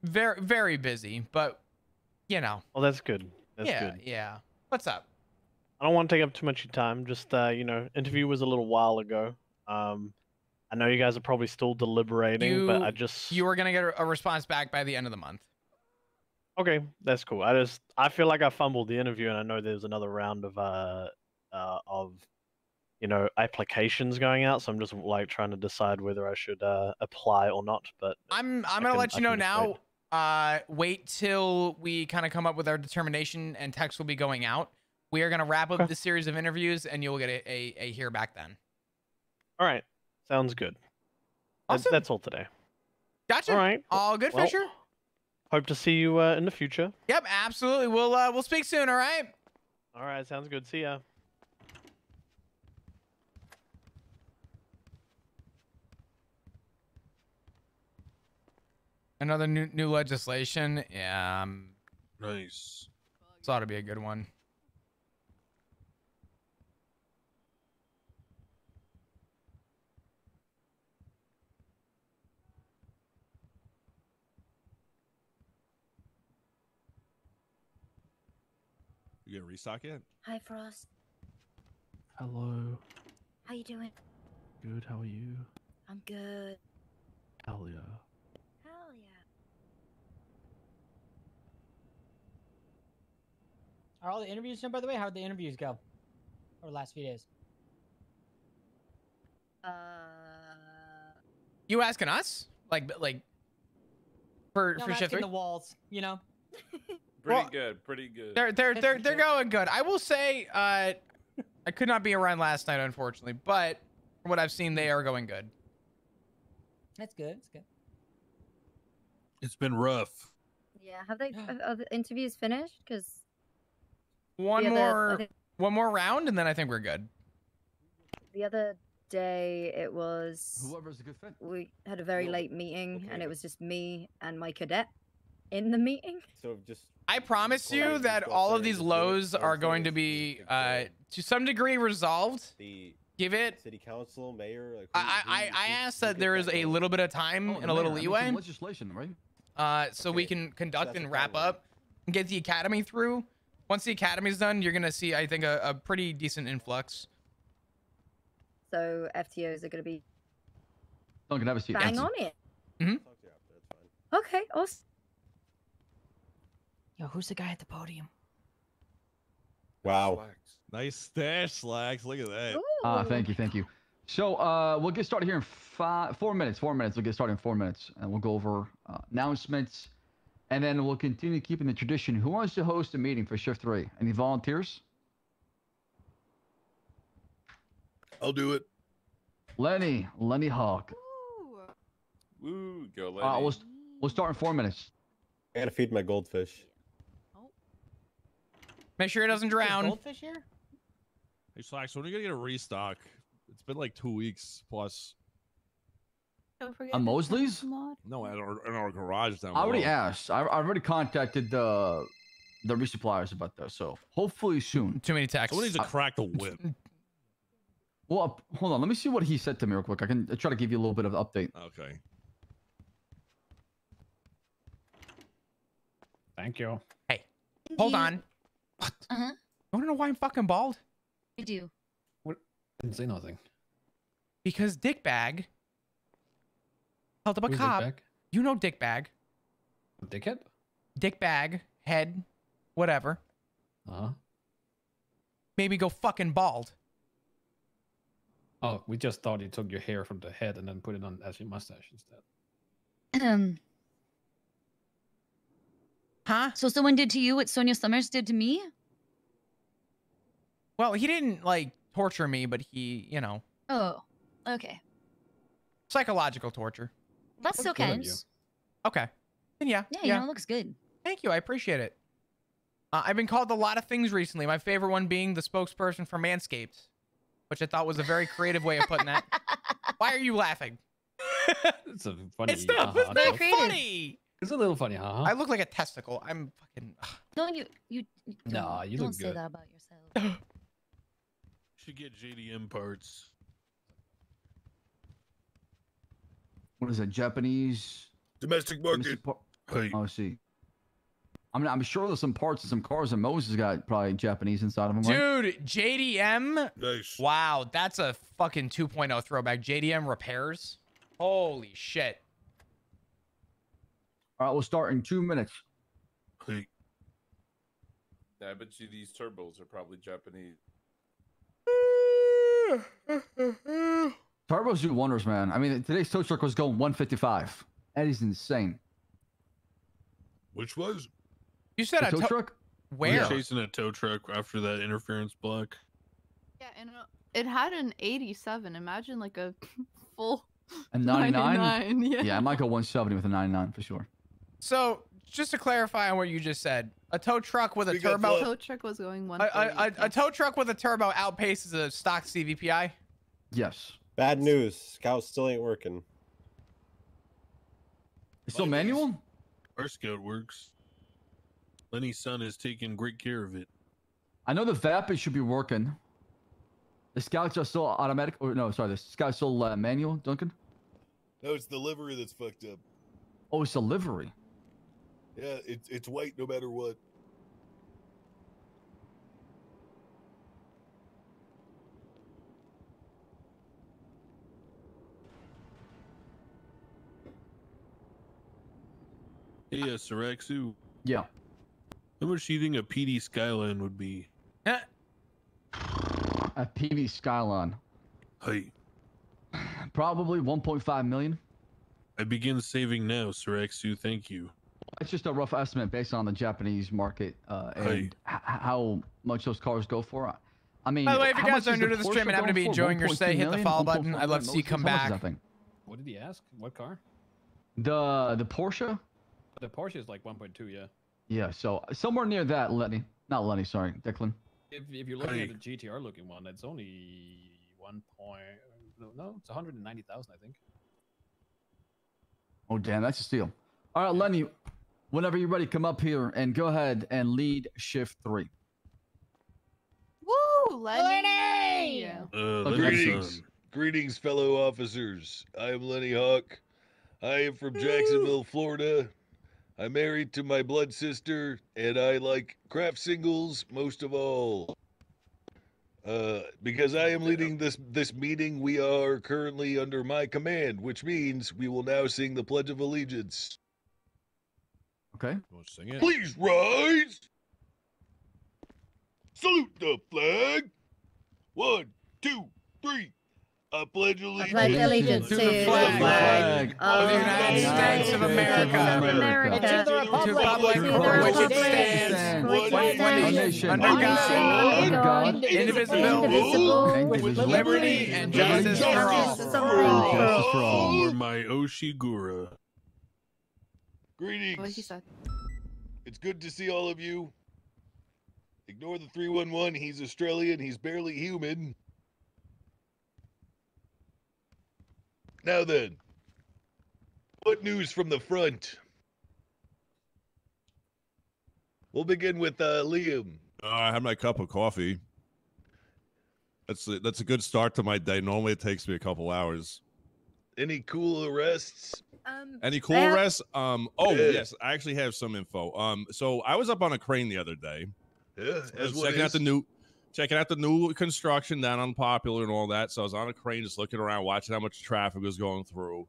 very, very busy, but you know. Well, that's good. That's good. Yeah. What's up? I don't want to take up too much of your time. Just you know, interview was a little while ago. I know you guys are probably still deliberating, but You were gonna get a response back by the end of the month. Okay, that's cool. I feel like I fumbled the interview, and I know there's another round of you know, applications going out, so I'm just like trying to decide whether I should apply or not. But I'm gonna let you know now. Wait till we kind of come up with our determination, and text will be going out. We are gonna wrap up this series of interviews, and you'll get a hear back then. All right, sounds good. Awesome. That's all today. Gotcha. All right. All good, Fisher. Hope to see you in the future. Yep, absolutely. We'll speak soon. All right. All right, sounds good. See ya. Another new legislation. Yeah. Nice. This ought to be a good one. You gonna restock it? Hi, Frost. Hello. How you doing? Good, how are you? I'm good. Hell yeah. Hell yeah. Are all the interviews done, by the way? How'd the interviews go? Over the last few days? You asking us? Like for No, for I'm shift asking 3? the walls, you know? Pretty good. Pretty good. They're going good. I will say, I could not be around last night, unfortunately, but from what I've seen, they are going good. That's good. That's good. It's been rough. Yeah, have they? Are the interviews finished? Because One more round, and then I think we're good. the other day it was. Whoever's a good fit. We had a very late meeting, and it was just me and my cadet in the meeting. So just. I promise you that all of these lows are going to be, to some degree, resolved. Give it. City council, mayor. Like, I asked that there is a little bit of time and a little leeway. Legislation, right? So we can conduct and wrap up and get the academy through. Once the academy's done, you're gonna see, I think, a pretty decent influx. So FTOs are going to be Don't have a seat. bang on it. Mm-hmm. Okay, awesome. Yo, who's the guy at the podium? Wow. Nice stash, Slacks. Look at that. Thank you. So we'll get started here in 4 minutes. 4 minutes. We'll get started in 4 minutes, and we'll go over announcements, and then we'll continue keeping the tradition. Who wants to host a meeting for Shift 3? Any volunteers? I'll do it. Lenny Hawk. Woo, go Lenny. We'll start in 4 minutes. I gotta feed my goldfish. Make sure it doesn't drown. Goldfish here? Hey, Slacks, when are you gonna get a restock? It's been like 2 weeks plus. Don't forget On Mosley's? No, in our garage down I already below. asked. I already contacted the resuppliers about that. So hopefully soon. Too many texts. Someone needs to crack the whip. Well, hold on. Let me see what he said to me real quick. I can try to give you a little bit of an update. Okay. Thank you. Hey, hold on. What? Uh-huh. You want to know why I'm fucking bald? I do. What? Didn't say nothing. Because Dickbag held up a Who's cop. Dickbag? You know Dickbag. Dickhead? Dickbag, head, whatever. Uh-huh. Maybe go fucking bald. Oh, we just thought you took your hair from the head and then put it on as your mustache instead. Huh? So someone did to you what Sonia Summers did to me? Well, he didn't, like, torture me, but he, you know. Oh, okay. Psychological torture. That's still counts. Okay. Then yeah. Yeah, you know, it looks good. Thank you. I appreciate it. I've been called a lot of things recently. My favorite one being the spokesperson for Manscaped, which I thought was a very creative way of putting that. Why are you laughing? It's a funny. It's not very funny. It's a little funny, huh? I look like a testicle. I'm fucking. No, you Nah, you don't look say good. that about yourself. Should get JDM parts. What is that? Japanese domestic market. Hey. Oh, I see. I mean, I'm sure there's some parts of some cars that Moses got probably Japanese inside of them, right? Dude, JDM. Nice. Wow, that's a fucking 2.0 throwback. JDM repairs. Holy shit. All right, we'll start in 2 minutes. Hey. I bet you these turbos are probably Japanese. Turbos do wonders, man. I mean, today's tow truck was going 155. That is insane. Which was? You said a tow truck? Where? Chasing a tow truck after that interference block. Yeah, and it had an 87. Imagine like a full A 99? 99, yeah. I might go 170 with a 99 for sure. So, just to clarify on what you just said, a tow truck with a turbo. A tow truck was going A tow truck with a turbo outpaces a stock CVPI. Yes. Bad news. Scout still ain't working. It's still manual? Our Scout works. Lenny's son is taking great care of it. I know the Vapid should be working. The Scouts are still automatic. Or no, sorry, the Scouts still manual, Duncan? No, it's the livery that's fucked up. Oh, it's the livery. Yeah, it's white no matter what. Hey, Saraxu. Yeah. How much do you think a PD Skyline would be? A PV Skyline. Hey. Probably 1.5 million. I begin saving now, Saraxu. Thank you. It's just a rough estimate based on the Japanese market and how much those cars go for. I mean, By the way, if you how guys much are is new to the Porsche stream and happen to be going for? enjoying your 1.2 stay, hit the million? follow 1.4 button. I'd love to see you come How much is back. that thing? What did he ask? What car? The Porsche? The Porsche is like 1.2, yeah. Yeah, so somewhere near that, Lenny. Not Lenny, sorry, Declan. If you're looking at the GTR looking one, it's only 1 point. No, it's 190,000, I think. Oh, damn, that's a steal. All right, Lenny, whenever you're ready, come up here and go ahead and lead shift 3. Woo, Lenny! Greetings, fellow officers. I am Lenny Hawk. I am from Jacksonville, Florida. I'm married to my blood sister, and I like craft singles most of all. Because I am leading this meeting, we are currently under my command, which means we will now sing the Pledge of Allegiance. Okay. We'll sing it. Please rise. Salute the flag. 1, 2, 3. I pledge allegiance to the flag of the United States of America, and to the republic for which it stands, one nation, under God, indivisible, with liberty and justice for all. For my Oshigura. Greetings. What he said. It's good to see all of you. Ignore the 311. He's Australian. He's barely human. Now then, what news from the front? We'll begin with Liam. I had my cup of coffee. That's a good start to my day. Normally it takes me a couple hours. Any cool arrests? Any cool arrests? Yes, I actually have some info. So I was up on a crane the other day. Yeah, checking out the new construction down on Popular and all that. So I was on a crane just looking around, watching how much traffic was going through.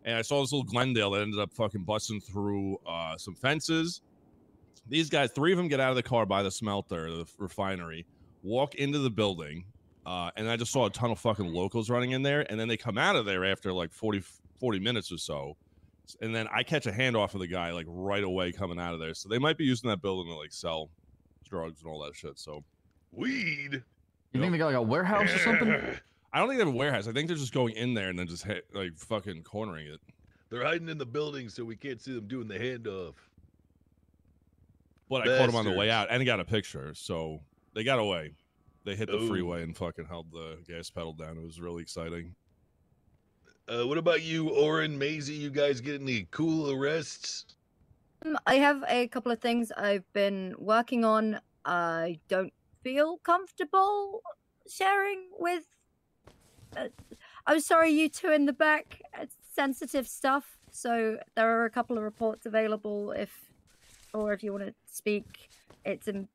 And I saw this little Glendale that ended up fucking busting through some fences. These guys, 3 of them get out of the car by the smelter, the refinery, walk into the building, and I just saw a ton of fucking locals running in there. And then they come out of there after like 40 minutes or so. And then I catch a handoff of the guy like right away coming out of there. So they might be using that building to like sell drugs and all that shit. So weed. You think they got like a warehouse or something? I don't think they have a warehouse. I think they're just going in there and then just like fucking cornering it. They're hiding in the building so we can't see them doing the handoff. But I caught them on the way out and got a picture. So they got away. They hit the freeway and fucking held the gas pedal down. It was really exciting. What about you, Oren, Maisie? You guys get any cool arrests? I have a couple of things I've been working on. I don't feel comfortable sharing with. I'm sorry, you two in the back. It's sensitive stuff, so there are a couple of reports available if you want to speak. It's in,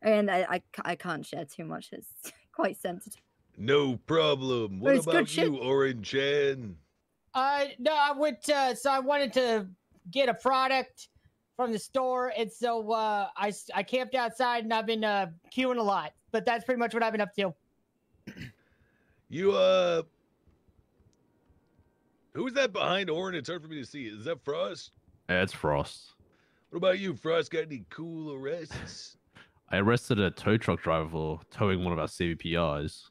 and I can't share too much. It's quite sensitive. No problem. What it's good about shit. you, Orange Chan? No, I went. So I wanted to get a product from the store, and so I camped outside, and I've been queuing a lot. But that's pretty much what I've been up to. You who's that behind Orin? It's hard for me to see. Is that Frost? Yeah, it's Frost. What about you, Frost? Got any cool arrests? I arrested a tow truck driver for towing one of our CVPIs.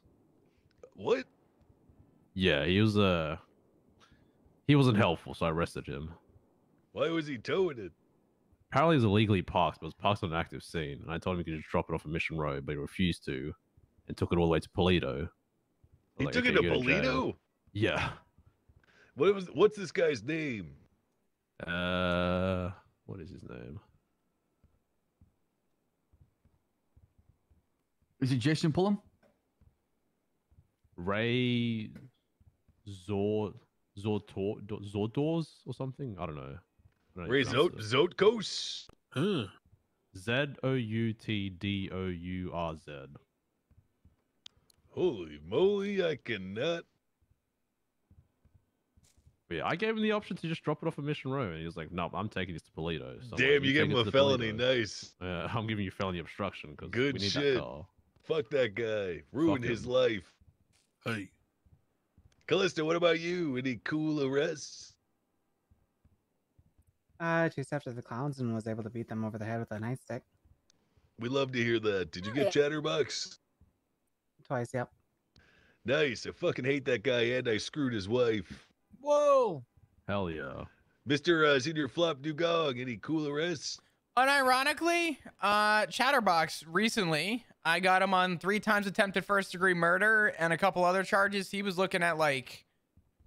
What? Yeah, he wasn't helpful, so I arrested him. Why was he towing it? Apparently, it was illegally parked, but it was parked on an active scene, and I told him he could just drop it off at Mission Road, but he refused to, and took it all the way to Polito. He took it to Polito? Yeah. What's this guy's name? What is his name? Is it Jason Pullum? Ray Zordors or something? I don't know. Ray Zotkos? Zoutdourz. Holy moly, I cannot. Yeah, I gave him the option to just drop it off at Mission Road, and he was like, "No, I'm taking this to Polito." So damn, you gave him a felony. Nice. I'm giving you felony obstruction because good we need shit. that car. Fuck that guy. Ruined his life. Hey. Callista, what about you? Any cool arrests? Chased after the clowns and was able to beat them over the head with a nightstick. We love to hear that. Did you get Chatterbox? Twice, yep. Nice. I fucking hate that guy, and I screwed his wife. Whoa. Hell yeah. Mr. Senior Flop Dugong, any cool arrests? Unironically, Chatterbox recently, I got him on 3 times attempted first-degree murder and a couple other charges. He was looking at like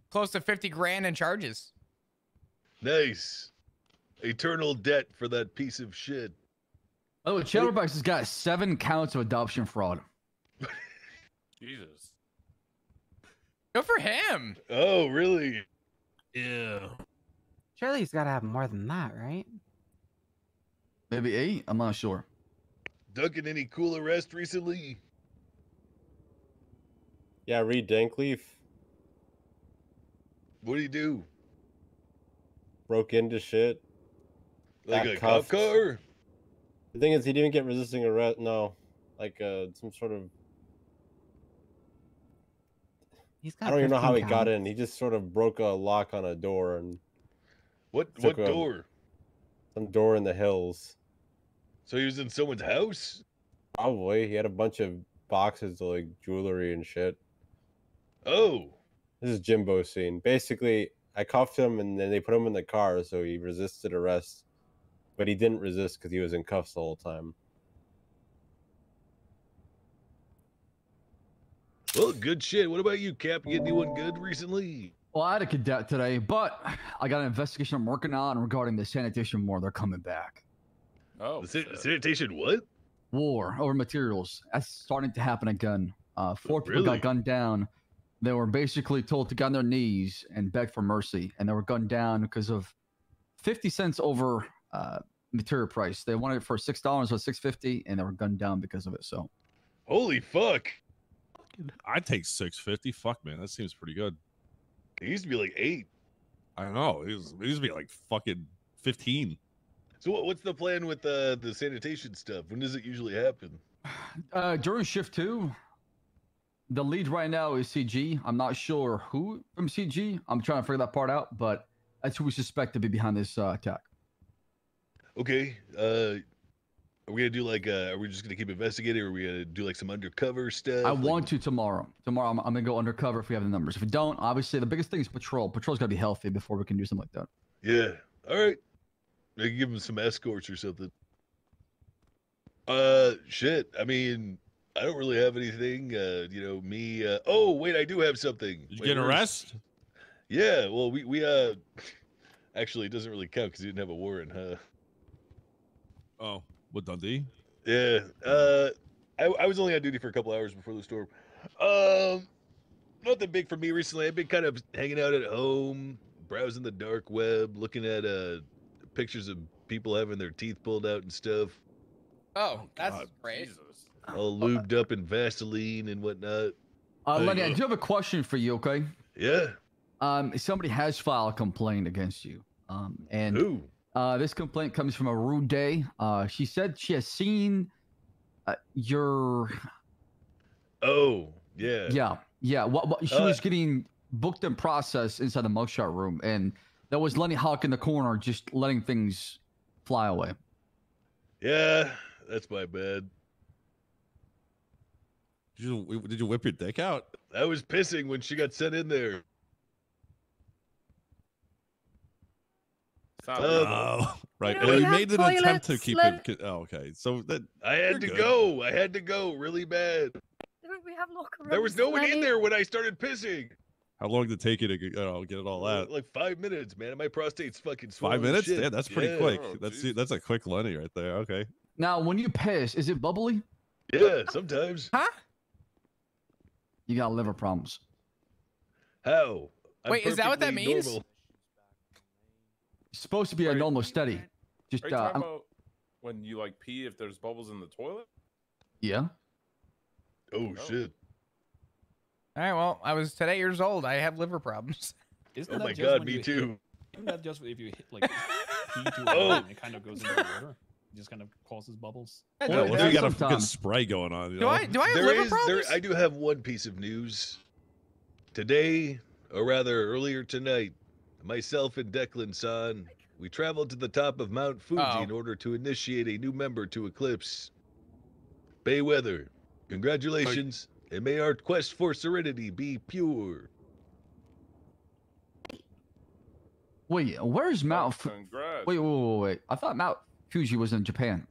close to 50 grand in charges. Nice. Eternal debt for that piece of shit. Oh, Chatterbox has got 7 counts of adoption fraud. Jesus. Good for him. Oh, really? Yeah. Surely he's got to have more than that, right? Maybe 8? I'm not sure. Duncan, any cool arrest recently? Yeah, Reed Dankleaf. What do you do? Broke into shit. Like got a cop car? The thing is, he didn't get resisting arrest. No, like some sort of. I don't even know how he got in. He just sort of broke a lock on a door and. What door? Some door in the hills. So he was in someone's house? Probably. He had a bunch of boxes of like jewelry and shit. Oh. This is Jimbo's scene. Basically, I cuffed him and then they put him in the car, so he resisted arrest. But he didn't resist because he was in cuffs the whole time. Well, good shit. What about you, Cap? You get anyone good recently? Well, I had a cadet today, but I got an investigation I'm working on regarding the sanitation war. They're coming back. Oh. The sanitation what? War over materials. That's starting to happen again. 4 people Really? got gunned down. They were basically told to get on their knees and beg for mercy, and they were gunned down because of 50 cents over material price. They wanted it for $6 or $6.50, and they were gunned down because of it. So, holy fuck! I'd take $6.50. Fuck, man, that seems pretty good. It used to be like 8. I don't know. It used to be like fucking 15. So what's the plan with the sanitation stuff? When does it usually happen? During shift 2, the lead right now is CG. I'm not sure who from CG. I'm trying to figure that part out, but that's who we suspect to be behind this attack. Okay. Are we gonna do like? Are we just gonna keep investigating, or are we gonna do like some undercover stuff? I want to tomorrow. Tomorrow, I'm gonna go undercover if we have the numbers. If we don't, obviously the biggest thing is patrol. Patrol's gotta be healthy before we can do something like that. Yeah. All right. Maybe give them some escorts or something. Shit. I mean, I don't really have anything. You know, me. Oh, wait, I do have something. Did you get an arrest? Yeah. Well, we actually, it doesn't really count because you didn't have a warrant, huh? Oh, what, Dundee? Yeah. I was only on duty for a couple hours before the storm. Nothing big for me recently. I've been kind of hanging out at home, browsing the dark web, looking at pictures of people having their teeth pulled out and stuff, Oh, that's great. all lubed up in Vaseline and whatnot. Lenny, I do have a question for you, okay? Yeah. Somebody has filed a complaint against you. And Who? This complaint comes from a rude day. She said she has seen your. Oh, yeah. Yeah. What she was getting booked and processed inside the mugshot room, and that was Lenny Hawk in the corner, just letting things fly away. Yeah, that's my bad. Did you whip your dick out? I was pissing when she got sent in there. Oh, right. You know, Well, we you have made an attempt to toilets, keep Len. it. Oh, okay. So that I had to go. I had to go really bad. We have locker rooms. There was no one in Lenny. there when I started pissing. How long did it take you to get it all out? Like 5 minutes, man. My prostate's fucking 5 swollen as minutes? shit. Yeah, that's pretty Yeah. quick. That's a quick Lenny right there. Okay. Now, when you piss, is it bubbly? Yeah, sometimes. Huh? You got liver problems. How? I'm Wait, is that what that perfectly means? normal. It's supposed to be a normal steady. Just Are you talking about when you like pee if there's bubbles in the toilet? yeah. Oh shit. All right, well, I was today years old. I have liver problems. Isn't Oh that my just God, when me you too. Isn't that just if you hit like pee too Oh. hard and it kind of goes into the water? It just kind of causes bubbles. Yeah, Yeah, well, you got a fucking sometimes. spray going on. You Do know? I have There liver is problems? I do have one piece of news. Today, or rather earlier tonight, myself and Declan-san, we traveled to the top of Mount Fuji Uh-oh. in order to initiate a new member to Eclipse. Bayweather, congratulations, and may our quest for serenity be pure. Wait, where's Mount? Congrats. Wait. I thought Mount Fuji was in Japan.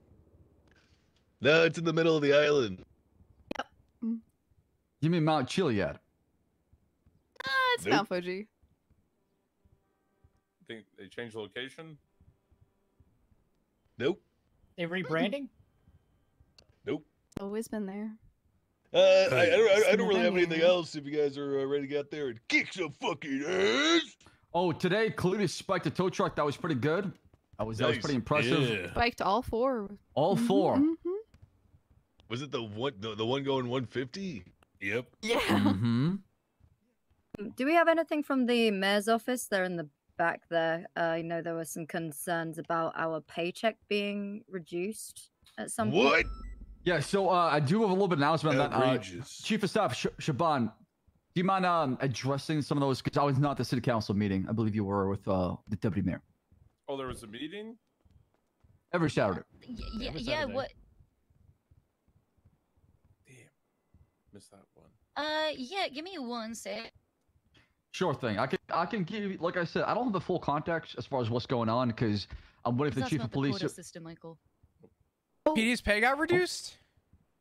No, it's in the middle of the island. You mean Mount Chiliad? It's Nope. Mount Fuji. Think they changed location? Nope. They rebranding? Nope. Always been there. I don't really have anything else if you guys are ready to get out there and kick some fucking ass. Oh, today Cletus spiked a tow truck. That was pretty good. That was Nice. pretty impressive. Yeah. Spiked all four. All four. Mhm. Was it the one going 150? Yep. Yeah. Mm-hmm. Do we have anything from the mayor's office? They're in the back there. I know there were some concerns about our paycheck being reduced at some point. What? Yeah, so I do have a little bit of announcement on that. Outrageous. Chief of Staff Shaban, do you mind addressing some of those? Because I was not at the city council meeting. I believe you were with the deputy mayor. Oh, there was a meeting? Every Saturday. Yeah, every yeah, Saturday. what? Damn. Missed that one. Yeah, give me one sec. Sure thing. I can give you, like I said, I don't have the full context as far as what's going on because I'm waiting for the That's chief not of the police. quota system, Michael. PD's pay got reduced?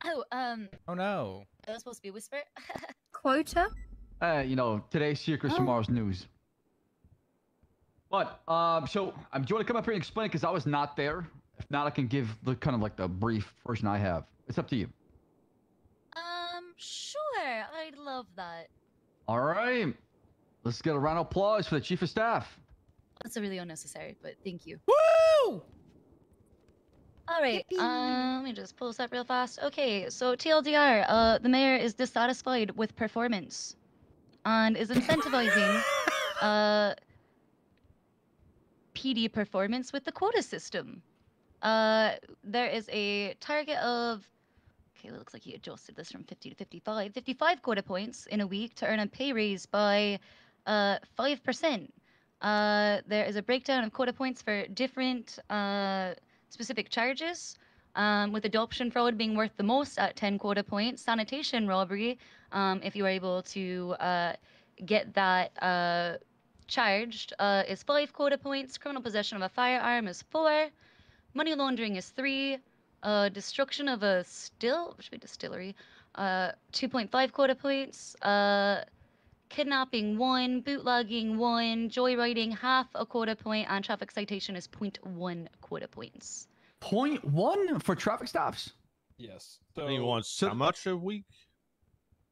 Oh, Oh, no. that was supposed to be a whisper? Quota? You know, today's secrets, tomorrow's news. But so do you want to come up here and explain it? Because I was not there. If not, I can give the kind of like the brief version I have. It's up to you. Sure, I'd love that. All right. Let's get a round of applause for the chief of staff. That's really unnecessary, but thank you. Woo! All right, let me just pull this up real fast. Okay, so TLDR, the mayor is dissatisfied with performance and is incentivizing PD performance with the quota system. There is a target of, okay, it looks like he adjusted this from 50 to 55. 55 quota points in a week to earn a pay raise by 5%. There is a breakdown of quota points for different specific charges, with adoption fraud being worth the most at 10 quota points. Sanitation robbery, if you are able to get that charged, is 5 quota points. Criminal possession of a firearm is 4. Money laundering is 3. Destruction of a distillery, 2.5 quota points. Kidnapping 1, bootlegging 1, joyriding half a quota point, and traffic citation is 0.1 quota points. 0.1 for traffic stops? Yes. So he wants how much a week?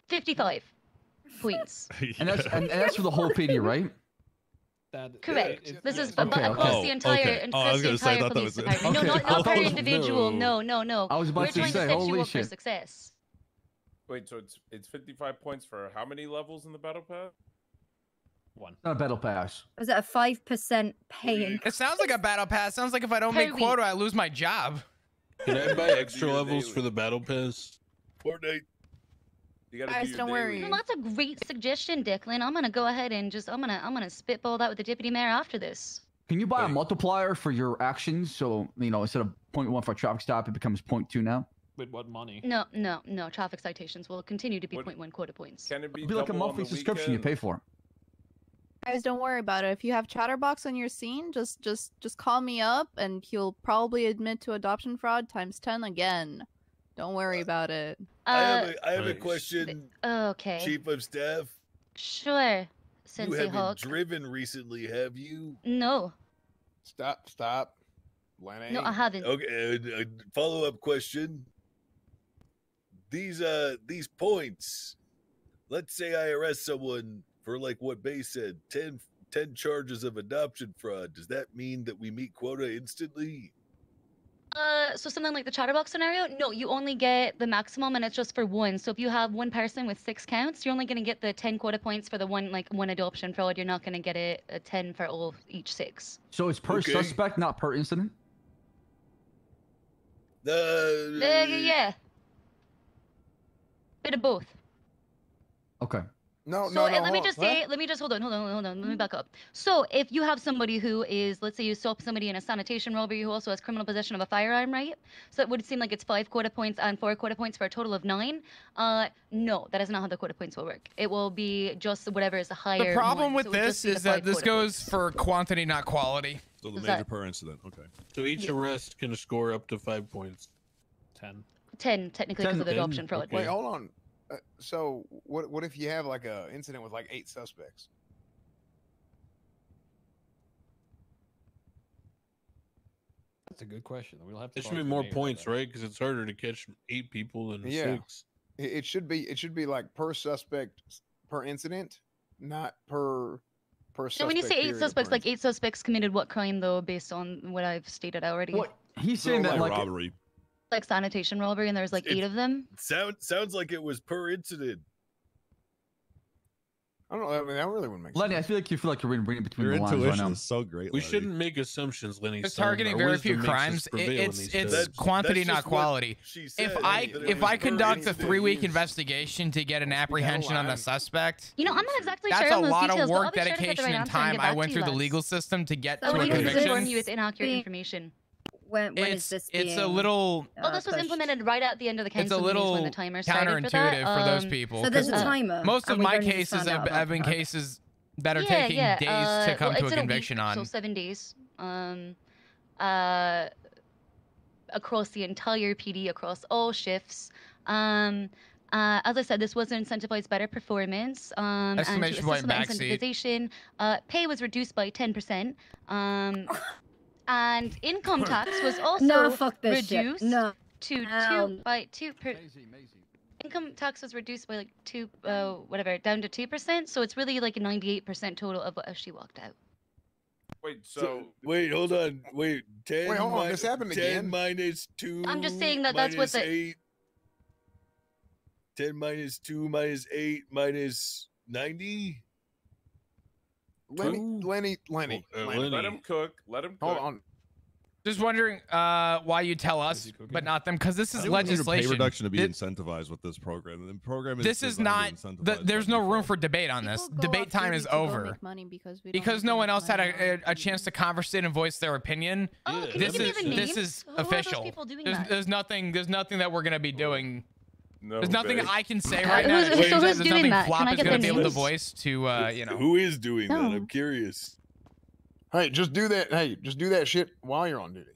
55 points. And that's for the whole PD, right? Correct. This is Okay, across okay. the entire, across the entire police department. No, not per individual. No. I was about We're to trying say, to set you holy up for shit. success. Wait, so it's 55 points for how many levels in the battle pass? One. Not a battle pass. Was it a 5% paying? It sounds like a battle pass. Sounds like if I don't make quota, I lose my job. Can I buy extra levels for the battle pass? Fortnite. You gotta Guys, do your don't daily. worry. Well, that's a great suggestion, Declan. I'm gonna go ahead and just I'm gonna spitball that with the deputy mayor after this. Can you buy a multiplier for your actions? So, you know, instead of 0.1 for a traffic stop, it becomes 0.2 now? With what money? No. Traffic citations will continue to be 0.1 quota points. Can it be It'll be like a double on monthly the subscription you weekend? pay for. Guys, don't worry about it. If you have Chatterbox on your scene, just call me up, and he'll probably admit to adoption fraud times 10 again. Don't worry about it. I have a question. Okay. Chief of Staff. Sure, You Sensei haven't Hawk. driven recently, have you? No. Stop. Lenny. No, I haven't. Okay, a follow-up question. These points. Let's say I arrest someone for, like what Bay said, 10 charges of adoption fraud. Does that mean that we meet quota instantly? So something like the Chatterbox scenario? No, you only get the maximum, and it's just for one. So if you have one person with 6 counts, you're only gonna get the 10 quota points for the one adoption fraud. You're not gonna get a 10 for each 6. So it's per suspect, not per incident? Yeah. Bit of both. Okay. Let me just hold on. Let me back up. So if you have somebody who is, let's say you stop somebody in a sanitation robbery who also has criminal possession of a firearm, right? So it would seem like it's 5 quota points and 4 quota points for a total of 9. No, that is not how the quota points will work. It will be just whatever is the higher. The problem one. with So it would just this be the is that 5 this quota goes points. for quantity, not quality. So the Is major that- per incident. Okay. So each arrest can score up to 5 points. 10. 10 technically because of the adoption fraud. Wait, hold on. So what if you have like a incident with like 8 suspects? That's a good question. We'll have to. It should be more points, right? Because it's harder to catch 8 people than 6. It should be like per suspect per incident, not per suspect. So when you say 8 period or suspects, per like 8 suspects committed what crime though, based on what I've stated already? What? He's saying that like robbery. Like sanitation robbery, and there's like 8 of them. Sounds like it was per incident. I don't know. I mean, that really wouldn't make Lenny, I feel like you're reading between Your the lines right intuition now. is so great. We Lenny. shouldn't make assumptions, Lenny. It's son. targeting Our very wisdom few makes us crimes. prevail in It's these it's days. quantity, That's not just what quality. she said. If I conduct a 3-week investigation to get an apprehension on the suspect, You know, I'm not exactly that's sure a on those lot details, of but I'll work, be sure to get the dedication, right and answer and time get I back went to through you the lads. legal system to get So to a we can conviction. inform you with inaccurate information. When is this It's a being, little Well, this was pushed? implemented right at the end of the it's a council meetings when little the timer started for that. counterintuitive for those people. So there's a 'cause timer. Most of and we've my only just cases found out about have been that. cases that are taking days to come to it's a in week, conviction So on. 7 days. Across the entire PD, across all shifts. As I said, this was to incentivize better performance. And to Exclamation assist point with that backseat. incentivization, pay was reduced by 10%. And income tax was also No, fuck this shit. reduced No. to Hell 2 per. Income tax was reduced by like 2, down to 2%. So it's really like a 98% total of what she walked out. Wait, so Wait, hold on. Wait, 10 Wait, hold on, this happened 10 again? minus 2. I'm just saying that that's what minus the- 8. 10 minus 2 minus 8 minus 90. Lenny. let him cook. Let him cook. Hold on. Just wondering why you tell us, but not them, because this is They want you to pay legislation. reduction to be Thi- incentivized with this program. The program is This is designed to not. incentivize There's no people. room for debate on this. People go Debate off time duty is to go over. make money because we don't Because make no one enough else had money a chance to conversate and voice their opinion. Oh, can This you is give me the this names? is Who are those official. people doing that? There's nothing that we're gonna be doing. No, There's nothing babe. I can say right now. who's- that so changes who's that. doing There's nothing that? Can Flop I is get gonna their be able to names? voice to Who is doing that? No. I'm curious. Hey, just do that. Hey, just do that shit while you're on duty.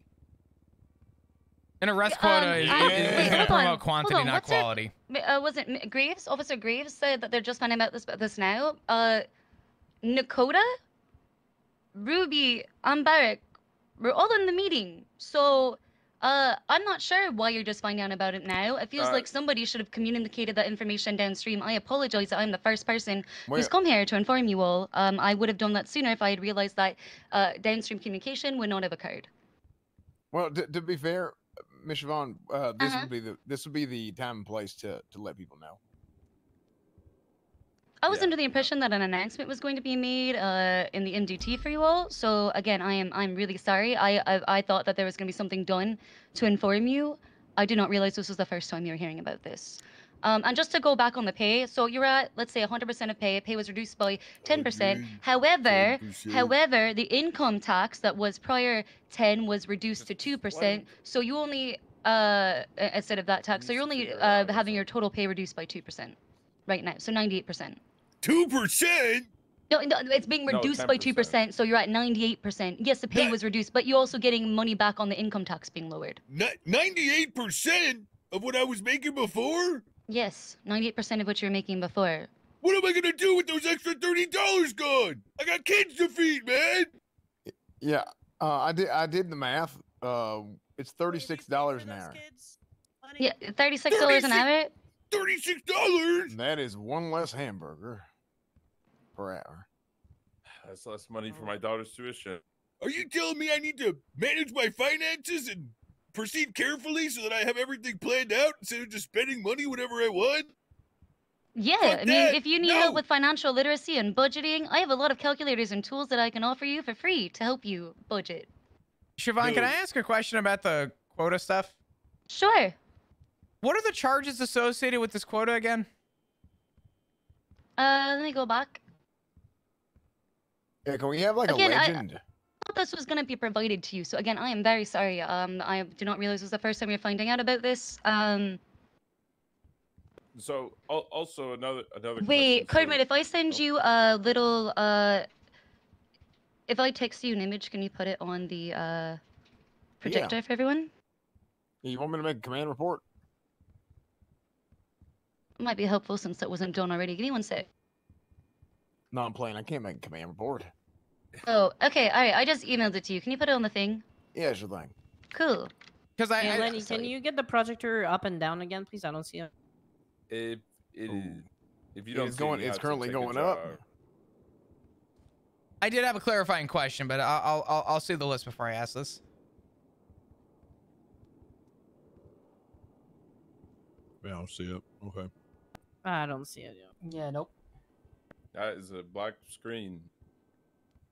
An arrest quota is wait, going to hold promote on, quantity, hold on, not what's it? quality. Was it Graves? Officer Graves said that they're just finding out this now. Nakota, Ruby, and Barrick, we're all in the meeting. So I'm not sure why you're just finding out about it now. It feels like somebody should have communicated that information downstream. I apologize that I'm the first person who's come here to inform you all. I would have done that sooner if I had realized that downstream communication would not have occurred. Well, to be fair, Ms. Siobhan, this would be the time and place to let people know. I was under the impression that an announcement was going to be made in the MDT for you all. So again, I'm really sorry. I thought that there was going to be something done to inform you. I did not realize this was the first time you were hearing about this. And just to go back on the pay, so you're at, let's say, 100% of pay. Pay was reduced by 10%. However, the income tax that was prior 10 was reduced to 2%. So you only, instead of that tax, so you're only having your total pay reduced by 2% right now. So 98%. 2%? No, it's being reduced by 2%, so you're at 98%. Yes, the pay was reduced, but you're also getting money back on the income tax being lowered. 98% of what I was making before? Yes, 98% of what you were making before. What am I gonna do with those extra $30 gone? I got kids to feed, man. Yeah, I did the math. It's $36 an hour. Yeah, $36 an hour. $36. That is one less hamburger per hour. That's less money for my daughter's tuition. Are you telling me I need to manage my finances and proceed carefully so that I have everything planned out instead of just spending money whenever I want? Yeah, I mean, if you need help with financial literacy and budgeting, I have a lot of calculators and tools that I can offer you for free to help you budget. Siobhan, can I ask a question about the quota stuff? Sure. What are the charges associated with this quota again? Let me go back. Yeah, can we have like Again, a legend? I thought this was going to be provided to you, so again, I am very sorry. I do not realize it was the first time you're finding out about this. So also another Wait, question. Cardman, if I send you a little, if I text you an image, can you put it on the projector for everyone? You want me to make a command report? It might be helpful since that wasn't done already. Give me 1 sec. No, I'm playing. I can't make a command report. Oh, okay, all right. I just emailed it to you. Can you put it on the thing? Yeah, sure thing. Cool. Because Hey, Lenny, can you get the projector up and down again, please? I don't see it. If you don't, It's going. It's currently going up. I did have a clarifying question, but I'll see the list before I ask this. Yeah, I don't see it. Okay. I don't see it. Yeah, nope. That is a black screen.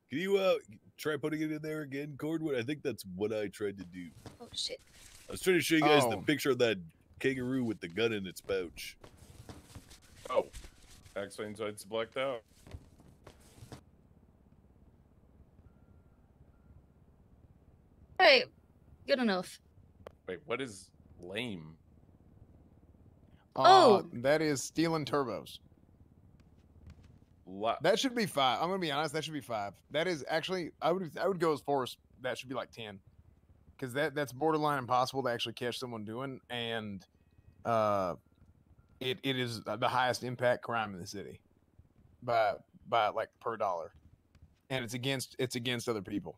Can you try putting it in there again, Cordwood? I think that's what I tried to do. Oh shit! I was trying to show you guys the picture of that kangaroo with the gun in its pouch. Oh, that explains why it's blacked out. All right, good enough. Wait, what is lame? That is stealing turbos. That should be 5. I'm gonna be honest. That should be 5. That is actually. I would go as far as that should be like 10, because that's borderline impossible to actually catch someone doing, and it is the highest impact crime in the city, by like per dollar, and it's against other people,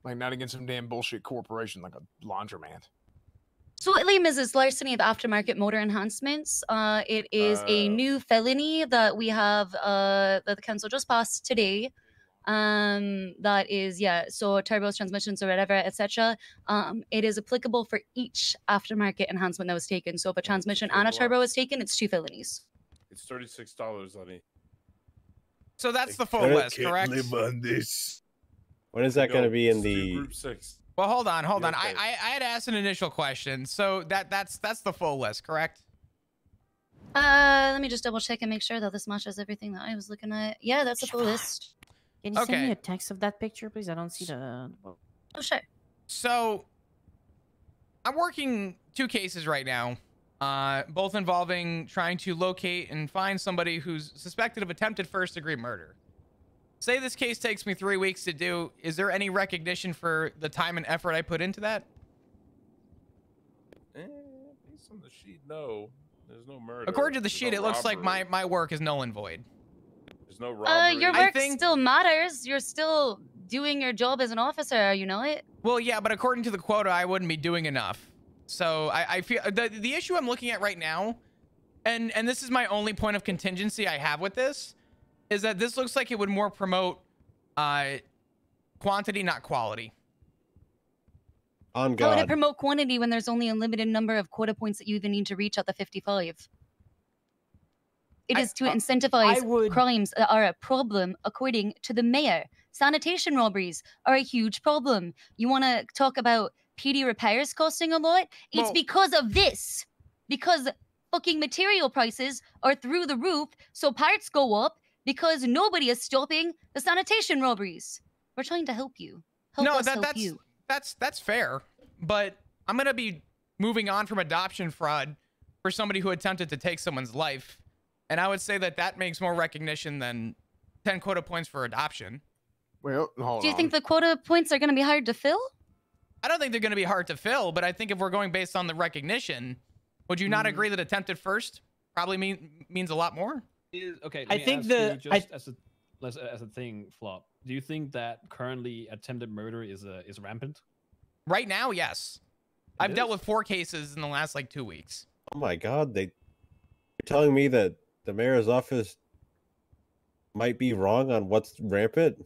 like not against some damn bullshit corporation like a laundromat. So what lame is larceny of aftermarket motor enhancements. It is a new felony that we have that the council just passed today. That is, yeah, so turbos, transmissions, or whatever, etc. It is applicable for each aftermarket enhancement that was taken. So if a transmission and a turbo was taken, it's 2 felonies. It's $36, honey. So that's the full list, correct? Live on this. When is that going to be in the Group 6? Well, hold on. I had asked an initial question, so that's the full list, correct? Let me just double check and make sure that this matches everything that I was looking at. Yeah, that's the full list. Can you send me a text of that picture, please? I don't see the. Oh, sure. So, I'm working 2 cases right now, both involving trying to locate and find somebody who's suspected of attempted first-degree murder. Say this case takes me 3 weeks to do. Is there any recognition for the time and effort I put into that? Based on the sheet, no. There's no murder. According to the There's sheet, no it looks like robbery. my work is null and void. There's no robbery. Your work still matters. You're still doing your job as an officer, are you not? Well, yeah, but according to the quota, I wouldn't be doing enough. So I feel the issue I'm looking at right now, and this is my only point of contingency I have with this, is that this looks like it would more promote quantity, not quality. On How would it God. promote quantity when there's only a limited number of quota points that you even need to reach at the 55? It is to incentivize crimes that are a problem, according to the mayor. Sanitation robberies are a huge problem. You want to talk about PD repairs costing a lot? It's because of this. Because fucking material prices are through the roof, so parts go up because nobody is stopping the sanitation robberies. We're trying to help you. Help us help you. That's fair, but I'm gonna be moving on from adoption fraud for somebody who attempted to take someone's life, and I would say that makes more recognition than 10 quota points for adoption. Well, hold Do you think the quota points are going to be hard to fill? I don't think they're going to be hard to fill, but I think if we're going based on the recognition, would you not agree that attempted first probably means a lot more? Okay, I think the as a thing, Flop. Do you think that currently attempted murder is rampant? Right now, yes. I've dealt with 4 cases in the last like 2 weeks. Oh my God, you're telling me that the mayor's office might be wrong on what's rampant?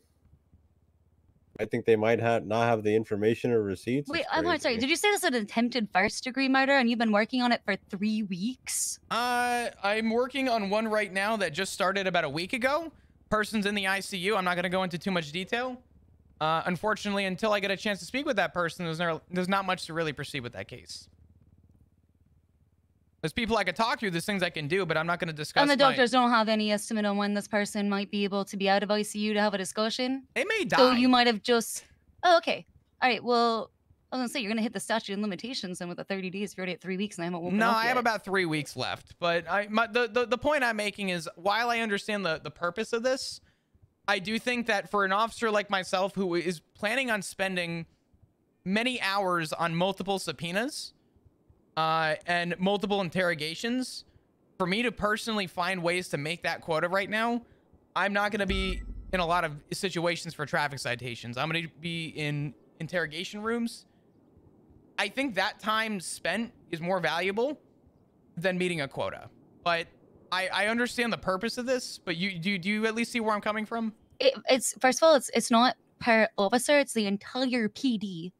I think they might not have the information or receipts. Wait, I'm sorry. Did you say this is an attempted first-degree murder and you've been working on it for 3 weeks? I'm working on one right now that just started about a week ago. Person's in the ICU. I'm not going to go into too much detail. Unfortunately, until I get a chance to speak with that person, there's not much to really proceed with that case. There's people I could talk to, there's things I can do, but I'm not going to discuss. And the doctors don't have any estimate on when this person might be able to be out of ICU to have a discussion? They may die. So you might have just... Oh, okay. All right, well, I was going to say, you're going to hit the statute of limitations then with the 30 days if you're already at 3 weeks and I haven't woken No, up I have yet. about 3 weeks left. But the point I'm making is, while I understand the purpose of this, I do think that for an officer like myself who is planning on spending many hours on multiple subpoenas and multiple interrogations, for me to personally find ways to make that quota right now, I'm not going to be in a lot of situations for traffic citations. I'm going to be in interrogation rooms. I think that time spent is more valuable than meeting a quota. But I understand the purpose of this, but do you at least see where I'm coming from? It's first of all, it's not per officer, it's the entire PD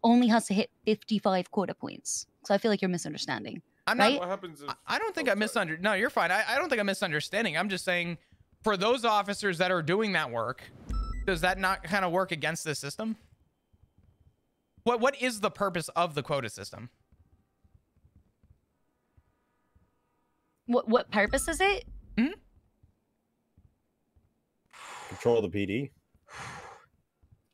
only has to hit 55 quota points. So I feel like you're misunderstanding. I'm right? not. What happens if, I don't think I'm misunderstanding. No, you're fine. I don't think I'm misunderstanding. I'm just saying, for those officers that are doing that work, does that not kind of work against this system? What is the purpose of the quota system? What purpose is it? Hmm? Control the PD.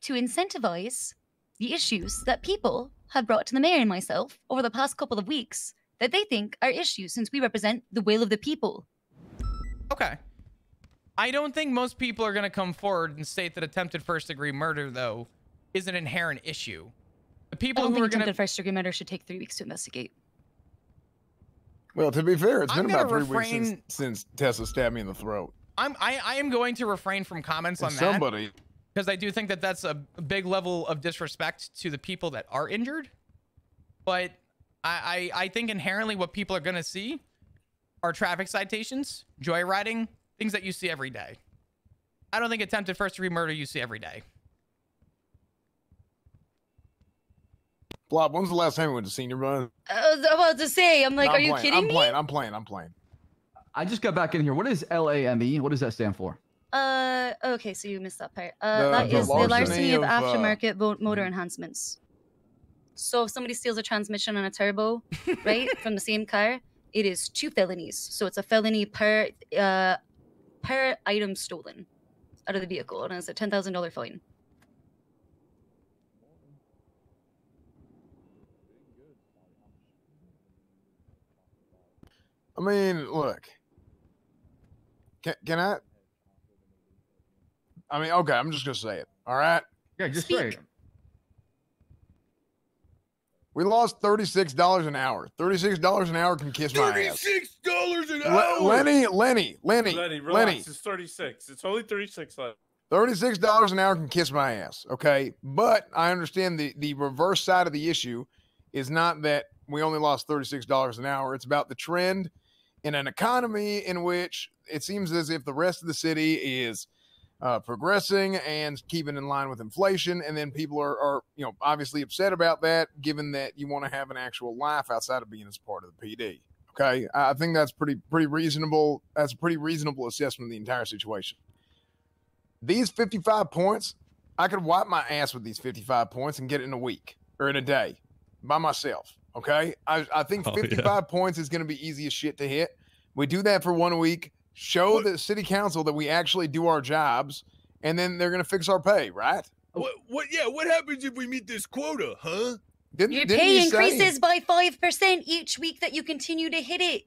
To incentivize the issues that people have brought to the mayor and myself over the past couple of weeks that they think are issues, since we represent the will of the people. Okay. I don't think most people are going to come forward and state that attempted first-degree murder, though, is an inherent issue. The people I don't who think are going attempted first-degree murder should take 3 weeks to investigate. Well, to be fair, it's been I'm about gonna 3 weeks since Tessa stabbed me in the throat. I am going to refrain from comments on And that. somebody- Because I do think that that's a big level of disrespect to the people that are injured. But I think inherently what people are going to see are traffic citations, joyriding, things that you see every day. I don't think attempted first-degree murder you see every day. Blob, when's the last time we went to senior run? I was about to say, I'm like, No, are you kidding me? I'm playing. I just got back in here. What is LAME? What does that stand for? Okay, so you missed that part. That is the larceny of aftermarket motor enhancements. So if somebody steals a transmission and a turbo, right, from the same car, it is 2 felonies. So it's a felony per item stolen out of the vehicle, and it's a $10,000 fine. I mean, look. Can I? I mean, okay, I'm just gonna say it. All right. Yeah, just say it. We lost $36 an hour. $36 an hour can kiss my ass. $36 an hour. Lenny. Relax. It's 36. It's only 36 left. $36 an hour can kiss my ass, okay? But I understand the reverse side of the issue is not that we only lost $36 an hour. It's about the trend in an economy in which it seems as if the rest of the city is progressing and keeping in line with inflation, and then people are obviously upset about that, given that you want to have an actual life outside of being as part of the PD. Okay, I think that's pretty reasonable. That's a pretty reasonable assessment of the entire situation. These 55 points, I could wipe my ass with these 55 points and get it in a week or in a day by myself. Okay, I think 55 points is going to be easy as shit to hit. We do that for 1 week. Show the city council that we actually do our jobs, and then they're going to fix our pay, right? What happens if we meet this quota, huh? Your pay increases by 5% each week that you continue to hit it.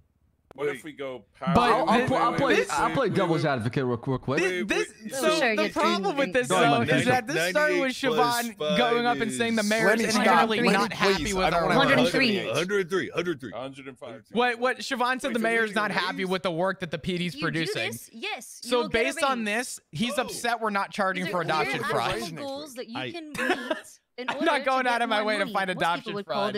What if we go But I'll play devil's advocate real quick. The problem with this, though, is that this started with Siobhan going up and saying the mayor is inherently not happy with our 103. 105. What Siobhan said, the mayor's not happy with the work that the PD's producing. Yes. So based on this, he's upset we're not charging for adoption fraud. Goals that you can meet. I'm not going out of my way to find adoption fraud.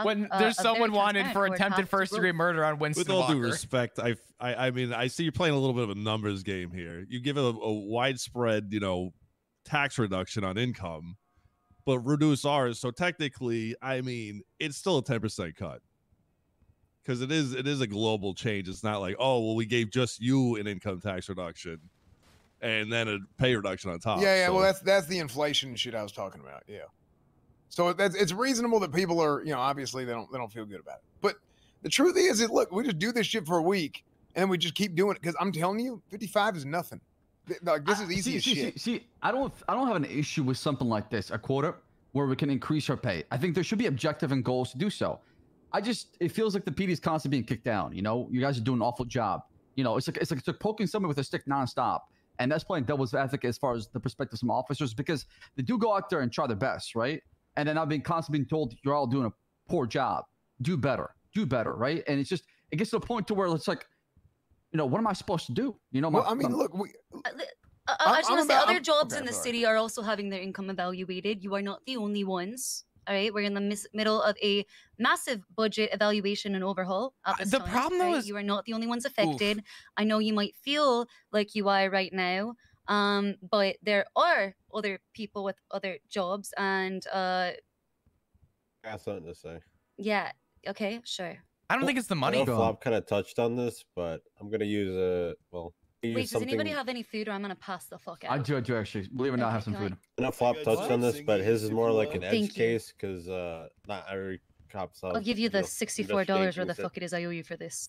When there's someone wanted for attempted first-degree murder on Winston With all due Walker. respect, I mean, I see you're playing a little bit of a numbers game here. You give a widespread, tax reduction on income, but reduce ours. So technically, I mean, it's still a 10% cut because it is a global change. It's not like, oh, well, we gave just you an income tax reduction and then a pay reduction on top. Yeah. So. Well, that's the inflation shit I was talking about. Yeah. So it's reasonable that people are, obviously they don't feel good about it. But the truth is, look, we just do this shit for a week and then we just keep doing it because I'm telling you, 55 is nothing. Like this is easy as shit. See, I don't have an issue with something like this, a quota where we can increase our pay. I think there should be objective and goals to do so. It feels like the PD is constantly being kicked down. You guys are doing an awful job. It's like poking someone with a stick nonstop. And that's playing devil's advocate as far as the perspective of some officers, because they do go out there and try their best, right? And then I've been constantly being told you're all doing a poor job. Do better, right? And it gets to a point to where it's like, what am I supposed to do? Look, I just want to say other jobs in the city are also having their income evaluated. You are not the only ones. All right, we're in the middle of a massive budget evaluation and overhaul at this time. The problem, though, is you are not the only ones affected. I know you might feel like you are right now, but there are other people with other jobs, and I got something to say. Yeah. Okay. Sure. I don't think it's the money. I know Flop kind of touched on this, but I'm gonna use Wait, does anybody have any food, or I'm gonna pass the fuck out? I do actually. Believe it or not, I have some food. I know Flop touched on this, but his is more like an edge case because not every cop's. I'll give you the $64 or the fuck it is I owe you for this.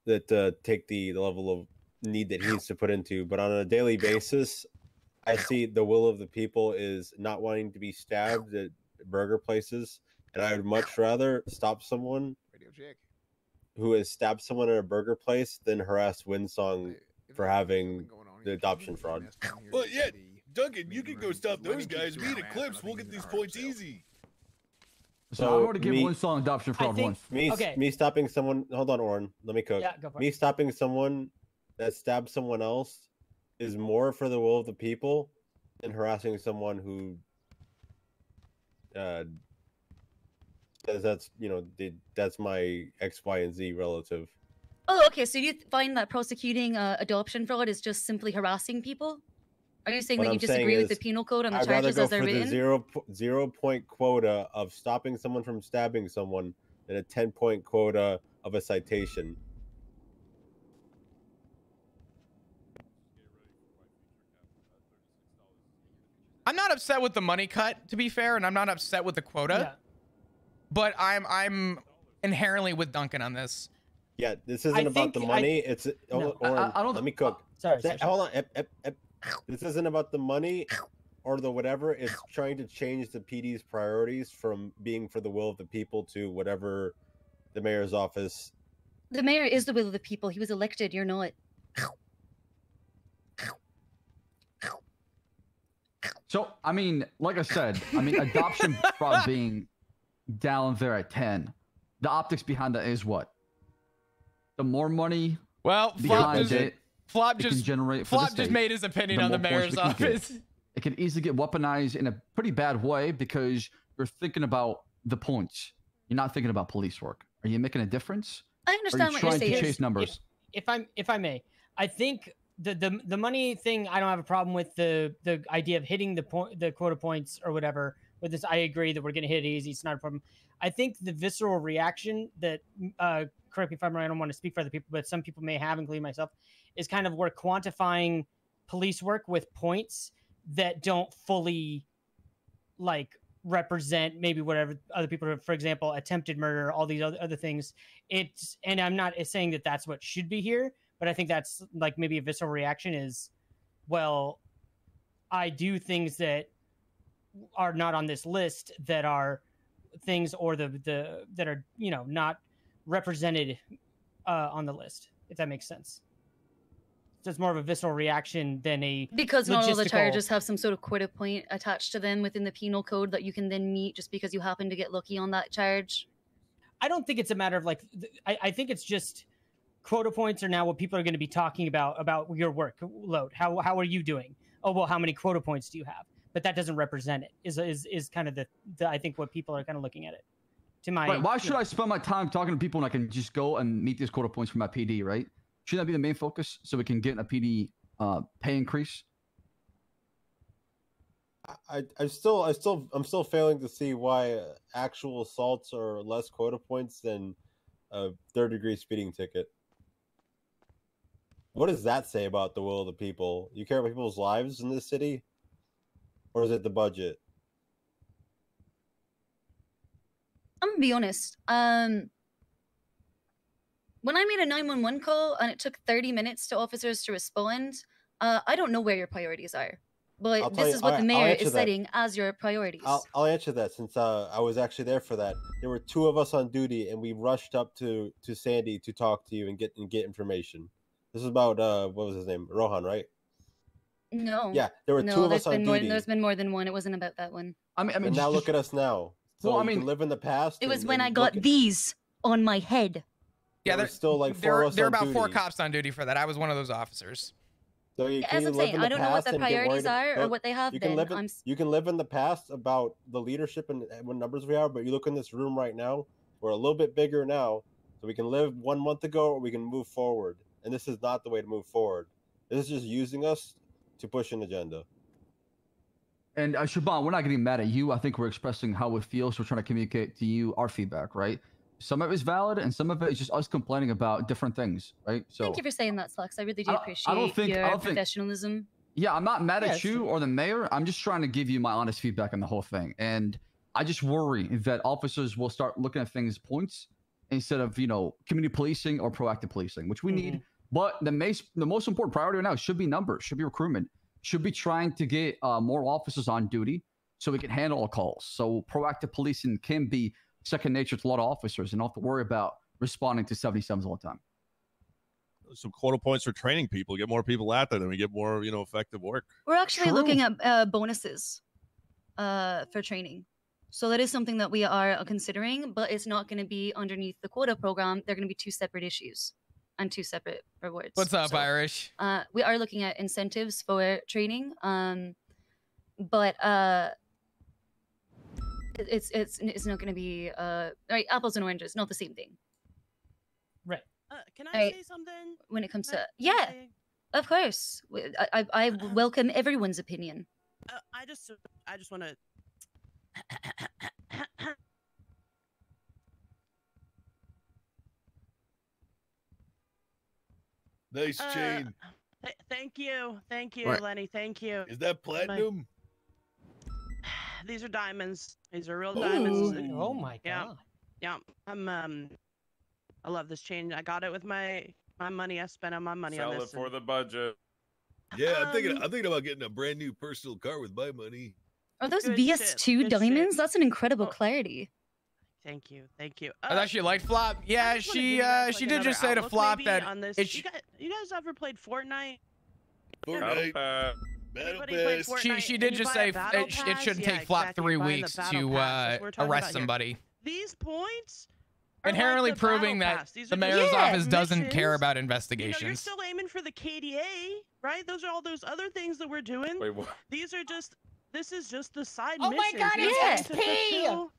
That take the level of need that he needs to put into, but on a daily basis, I see the will of the people is not wanting to be stabbed at burger places, and I would much rather stop someone who has stabbed someone at a burger place than harass Winsong for having the adoption fraud. Well, yeah, Duncan, you can go stop those guys. Meet Eclipse, we'll get these points easy. So I've already given Winsong adoption fraud once. Me stopping someone. Hold on, Oren. Let me cook. Yeah, go for me it. stopping someone that stabbed someone else is more for the will of the people than harassing someone who says that's my X, Y, and Z relative. Oh, okay. So you find that prosecuting adoption fraud is just simply harassing people? Are you saying What that you I'm disagree saying with the is penal code on the I'd rather charges go as they're for the written? 0.0 quota of stopping someone from stabbing someone than a 10-point quota of a citation. I'm not upset with the money cut, to be fair, and I'm not upset with the quota. But I'm inherently with Duncan on this. Yeah, this isn't about the money. It's let me cook. Sorry. Hold on. This isn't about the money or the whatever. It's trying to change the PD's priorities from being for the will of the people to whatever the mayor's office. The mayor is the will of the people. He was elected. You're not. So, I mean, like I said, adoption fraud being down there at 10. The optics behind that is what? The more money behind it. Flop it can just generate. For Flop the just state, made his opinion the on the more points mayor's we can get. office. It can easily get weaponized in a pretty bad way because you're thinking about the points. You're not thinking about police work. Are you making a difference? I Or are understand you what you're trying saying. to chase numbers? If I may, I think the money thing, I don't have a problem with the idea of hitting the quota points or whatever. With this, I agree that we're gonna hit it easy. It's not a problem. I think the visceral reaction that correct me if I'm wrong, I don't want to speak for other people, but some people may have, including myself, is kind of we're quantifying police work with points that don't fully like represent maybe whatever other people have, for example, attempted murder, all these other things. And I'm not saying that that's what should be here, but I think that's like maybe a visceral reaction is, well, I do things that are not on this list that are things or the that are, you know, not represented on the list, if that makes sense. So it's more of a visceral reaction than a Because not all the logistical- charges have some sort of quota point attached to them within the penal code that you can then meet just because you happen to get lucky on that charge. I don't think it's a matter of like, I think it's just quota points are now what people are going to be talking about your workload. How are you doing? Oh, well, how many quota points do you have? But that doesn't represent it is kind of the I think what people are kind of looking at it. To my Right, why should I spend my time talking to people when I can just go and meet these quota points for my PD, right? Shouldn't that be the main focus so we can get a PD pay increase? I'm still failing to see why actual assaults are less quota points than a third-degree speeding ticket. What does that say about the will of the people? You care about people's lives in this city, or is it the budget? I'm gonna be honest. When I made a 911 call and it took 30 minutes to officers to respond, I don't know where your priorities are. But this is what the mayor is setting as your priorities. I'll answer that since I was actually there for that. There were 2 of us on duty, and we rushed up to Sandy to talk to you and get information. This is about what was his name? Rohan, right? No. Yeah, there were 2 of us on duty. There's been more than one. It wasn't about that one. I mean, and now look at us now. So Well, I you mean, can live in the past. It was when I got these on my head. Yeah, there's still like 4 of us there are on about 4 duty. cops on duty for that. I was one of those officers. So As I'm saying, I don't know what the priorities are or what they have you been. can live you can live in the past about the leadership and what numbers we are, but you look in this room right now, we're a little bit bigger now, so we can live 1 month ago or we can move forward. And this is not the way to move forward. This is just using us to push an agenda. And Shaban, we're not getting mad at you. I think we're expressing how we feel, so we're trying to communicate to you our feedback, right? Some of it is valid, and some of it is just us complaining about different things, right? So Thank you for saying that, Slux. I really do appreciate your professionalism. Yeah, I'm not mad at you or the mayor. I'm just trying to give you my honest feedback on the whole thing. And I just worry that officers will start looking at things as points instead of, you know, community policing or proactive policing, which we need. But the most important priority right now should be numbers, should be recruitment, should be trying to get more officers on duty so we can handle all calls. So proactive policing can be second nature to a lot of officers and not have to worry about responding to 77s all the time. Some quota points for training people, get more people out there, then we get more, you know, effective work. We're actually looking at bonuses for training. So that is something that we are considering, but it's not going to be underneath the quota program. They're going to be 2 separate issues and 2 separate rewards. What's up, Irish? We are looking at incentives for training, but it's not going to be right, apples and oranges, not the same thing. Right. Can I say something? When it comes to of course, I welcome everyone's opinion. I just want to. Nice chain. Thank you, What? Lenny. Thank you. Is that platinum? These are diamonds. These are real diamonds. Oh my Yeah. god. Yeah. I love this chain. I got it with my money. I spent on my money Sell on it this. for the budget. Yeah, I'm thinking about getting a brand new personal car with my money. Are those Good VS2 shit, good diamonds? shit. That's an incredible clarity. Thank you. I thought she liked Flop. Yeah, she did just say to Flop that on this. it's You guys ever played Fortnite? Battle Pass. she did just say it shouldn't take Flop 3 weeks to arrest somebody. These points Inherently the battle proving that pass. These the are just mayor's office doesn't missions. care about You know, investigations. you're still aiming for the KDA, right? Those are all those other things that we're doing. Wait, what? This is just the side Oh my missions. God, You're it's trying to XP! fulfill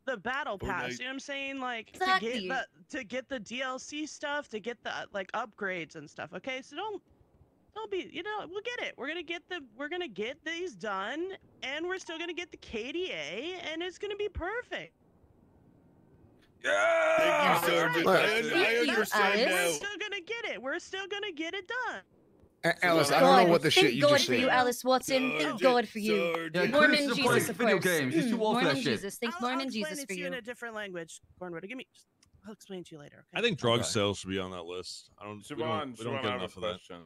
the battle pass. Fortnite. You know what I'm saying? Like Exactly. to get the DLC stuff, to get the like upgrades and stuff. Okay, so don't be, you know, we'll get it. We're gonna get these done, and we're still gonna get the KDA, and it's gonna be perfect. Yeah. Thank you, Sergeant. I Thank you, understand Alice. now. We're still gonna get it. We're still gonna get it done. Alice, I don't know God, what the shit thank you God just for you, said. Alice Watson. Thank God for you. Yeah, Mormon Chris Jesus, plays of video course. games. He's too old for Mormon that shit. Jesus. Thank I'll Mormon explain Jesus it for to you in you. a different language, Cornwood. I'll explain it to you later. Okay? I think drug Okay. sales should be on that list. We don't Siobhan, get I have enough a of that. question.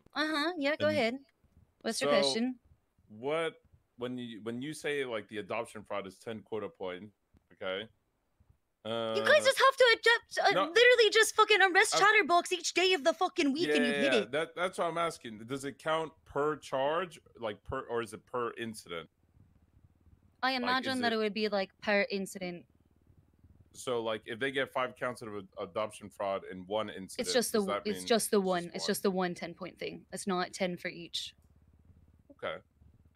Yeah, go And- ahead. What's your So, question? What when you say like the adoption fraud is 10 quota point, okay? You guys just have to adapt, no. literally just fucking arrest Uh, Chatterbox each day of the fucking week and you hit it. That's what I'm asking. Does it count per charge, like per, or is it per incident? I imagine is that it- it would be like per incident. So like if they get 5 counts of adoption fraud in one incident, It's just does the that it's mean just the one. It's just the 1 10-point thing. It's not 10 for each. Okay.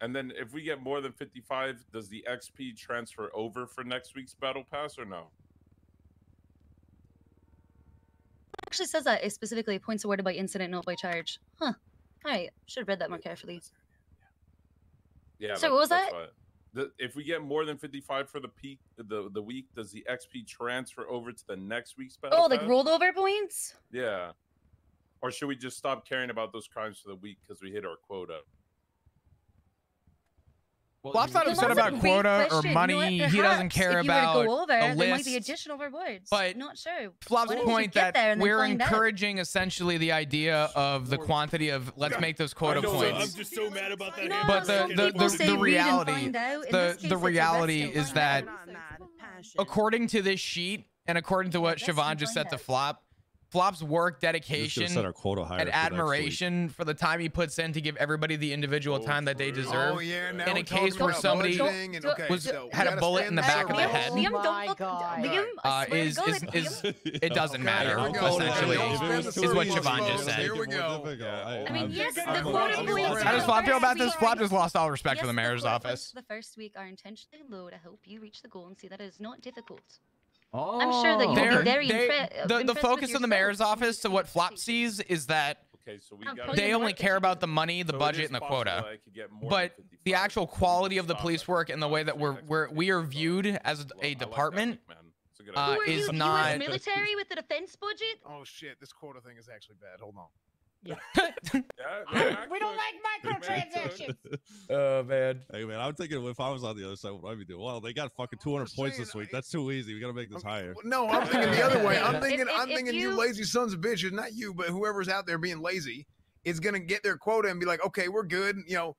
And then if we get more than 55, does the XP transfer over for next week's battle pass or no? It actually says that it specifically points awarded by incident, not by charge. Huh. Alright. Should have read that more carefully. Yeah. So what was that's that? why. If we get more than 55 for the peak, the week, does the XP transfer over to the next week's battle Oh, like pass? rollover points? Yeah. Or should we just stop caring about those crimes for the week because we hit our quota? Flop's not Well, upset that's a about great quota or question. You know money. what? He doesn't Perhaps care if you were to about go over, a there might list. be additional rewards. But Not sure. Flop's Why don't you point get that there and then we're find out? encouraging essentially the idea of the quantity of let's make those quota I'm points. just so mad about that. No, But some people say the read and reality find out. In the this case, the it's reality arrest and is find that out. according to this sheet and according to what Siobhan just said to Flop's work, dedication, set our quota higher and for next week. admiration for the time he puts in to give everybody the individual time that they deserve. Oh, yeah, now in we're a case talking where about somebody budgeting and- okay, was so we had a gotta bullet span in the the back of the circle. head, Liam, don't fuck. Liam, I swear to God, it doesn't Okay, matter. here we go. Essentially, If it is what was Siobhan too just close, said. here we go. I mean, yes, the How quota points. does Flop feel about this? Flop just lost all respect for the mayor's quota points office. for the first week are intentionally low to help you reach the goal and see that it is not difficult. Oh, I'm sure that you'll be very the impressed with focus of the yourself. mayor's office to what Flop sees is that Okay, so we I'm got. putting they in only work care about the money, the So it budget, is and the possible quota. that I could get more But than the actual quality of the police work and the way that we are viewed as a department Who are you, is the not. US military with the defense budget? Oh shit, this quota thing is actually bad. Hold on. We don't like microtransactions. Oh man. Hey man, I'm thinking if I was on the other side, what I'd be doing? Well, they got fucking 200 points this week. That's too easy. We gotta make this higher. No, I'm thinking the other way. I'm If- thinking, if- I'm if thinking you you- lazy sons of bitches, not you, but whoever's out there being lazy is gonna get their quota and be like, okay, we're good. You know,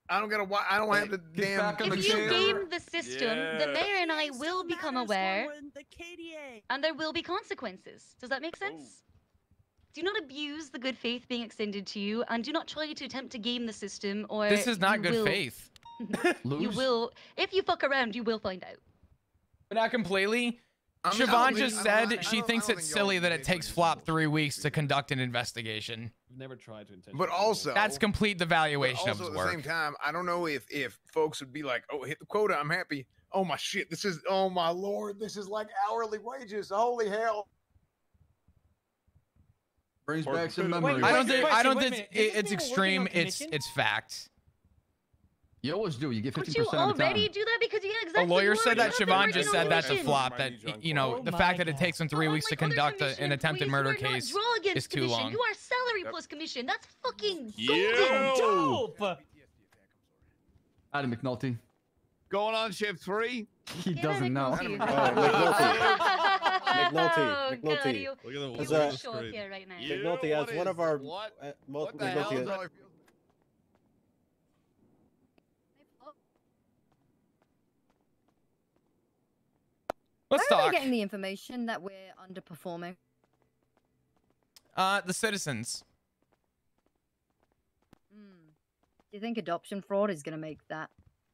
I don't gotta. I don't have to damn. If you game the system, the mayor and I will become aware, The KDA. and there will be consequences. Does that make sense? Do not abuse the good faith being extended to you, and do not try to attempt to game the system, or This is not you good will- faith. You will, if you fuck around, you will find out. But not completely. I mean, I Siobhan don't just think- I don't- said I she don't- thinks I don't it's think y'all silly that it takes Flop 3 weeks to conduct an investigation. We've never tried to intentionally. But also, That's complete but devaluation also of his at the work. same time, I don't know if folks would be like, oh, hit the quota, I'm happy. Oh my shit, this is, oh my lord, this is like hourly wages. Holy hell. Brings Or- back some Wait, memories. I don't think Wait a it's minute. Isn't it's they extreme. working on It's commission? fact. You always do. You get Don't 50% you of the time. already do that? Because yeah, exactly. A lawyer you said that. already have Siobhan been just working said on that to commission. Flop. That you know, the fact that it takes them 3 weeks to conduct an attempted murder case is too long. You are salary plus commission. That's fucking Yeah. golden. Dope. Adam McNulty. Going on shift 3? He doesn't know. McNulty. Oh, God, you- Look at As you a- wanna show up here right now. McNulty, as one of our What the hell? McNulty, Let's Where are talk. we getting the information that we're underperforming? The citizens. Do you think adoption fraud is going to make that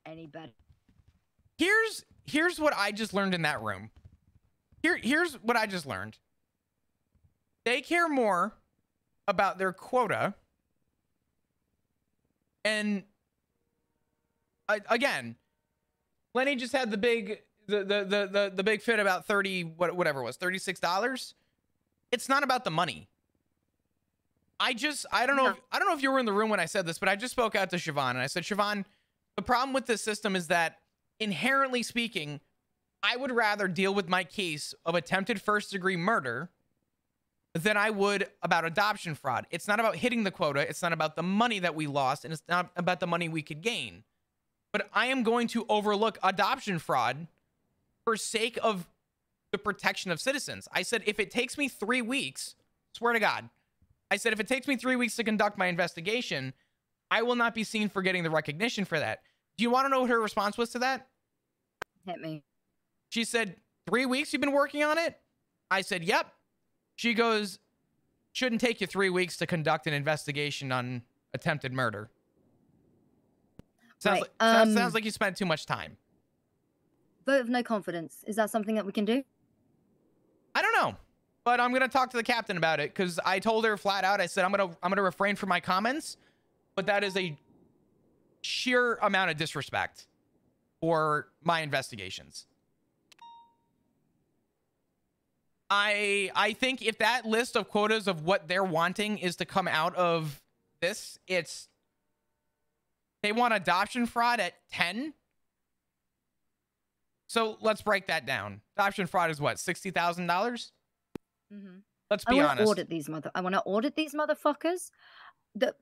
any better? Here's what I just learned in that room. Here's what I just learned. They care more about their quota. And again, Lenny just had the big big fit about 30 whatever it was, $36. It's not about the money. I don't know if you were in the room when I said this, but I just spoke out to Siobhan and I said, Siobhan, the problem with this system is that inherently speaking, I would rather deal with my case of attempted first-degree murder than I would about adoption fraud. It's not about hitting the quota. It's not about the money that we lost, and it's not about the money we could gain. But I am going to overlook adoption fraud for sake of the protection of citizens. I said, if it takes me 3 weeks, swear to God, I said, if it takes me 3 weeks to conduct my investigation, I will not be seen for getting the recognition for that. Do you want to know what her response was to that? Hit me. She said, 3 weeks you've been working on it? I said, yep. She goes, shouldn't take you 3 weeks to conduct an investigation on attempted murder. Sounds, sounds like you spent too much time. Vote of no confidence. Is that something that we can do? I don't know, but I'm gonna talk to the captain about it because I told her flat out. I said I'm gonna refrain from my comments, but that is a sheer amount of disrespect for my investigations. I think if that list of quotas of what they're wanting is to come out of this, it's they want adoption fraud at 10. So let's break that down. Adoption fraud is what, $60,000? Mm-hmm. Let's be honest. I want to audit these motherfuckers. The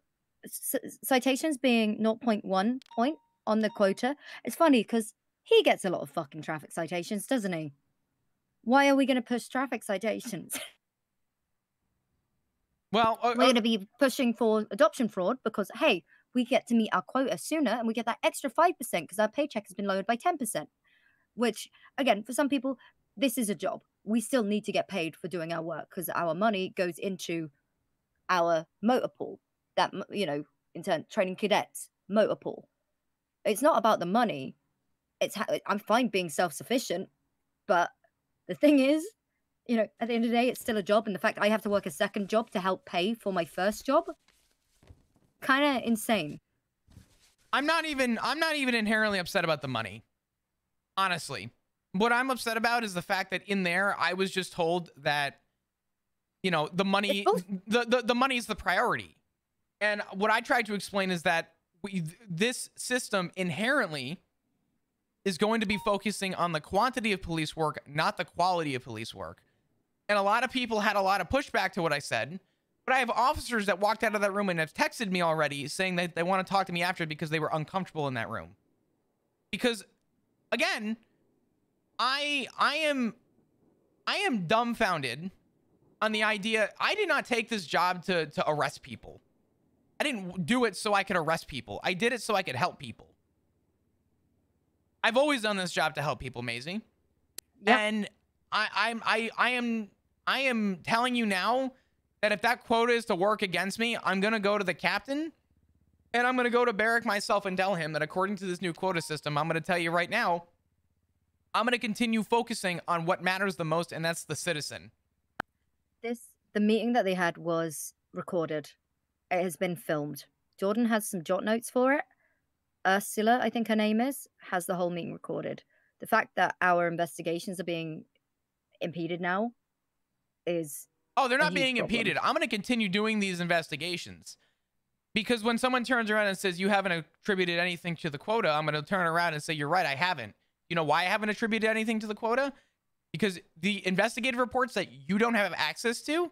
citations being 0.1 point on the quota. It's funny because he gets a lot of fucking traffic citations, doesn't he? Why are we going to push traffic citations? Well, we're going to be pushing for adoption fraud because, hey, we get to meet our quota sooner and we get that extra 5% because our paycheck has been lowered by 10%. Which, again, for some people, this is a job. We still need to get paid for doing our work because our money goes into our motor pool. That, you know, in turn, training cadets, motor pool. It's not about the money. I'm fine being self-sufficient, but the thing is, you know, at the end of the day, it's still a job, and the fact I have to work a second job to help pay for my first job, kind of insane. I'm not even inherently upset about the money. Honestly, what I'm upset about is the fact that in there, I was just told that, you know, the money, the money is the priority. And what I tried to explain is that this system inherently is going to be focusing on the quantity of police work, not the quality of police work. And a lot of people had a lot of pushback to what I said, but I have officers that walked out of that room and have texted me already saying that they want to talk to me after because they were uncomfortable in that room. Because again, I am dumbfounded on the idea. I did not take this job to arrest people. I didn't do it so I could arrest people. I did it so I could help people. I've always done this job to help people, Maisie. Yep. And I am telling you now that if that quota is to work against me, I'm gonna go to the captain and I'm gonna go to Barrack myself and tell him that according to this new quota system, I'm gonna tell you right now, I'm gonna continue focusing on what matters the most, and that's the citizen. The meeting that they had was recorded. It has been filmed. Jordan has some jot notes for it. Ursula, I think her name is, has the whole meeting recorded. The fact that our investigations are being impeded now is they're not being impeded. I'm going to continue doing these investigations because when someone turns around and says you haven't attributed anything to the quota, I'm going to turn around and say, you're right, I haven't. You know why I haven't attributed anything to the quota? Because the investigative reports that you don't have access to,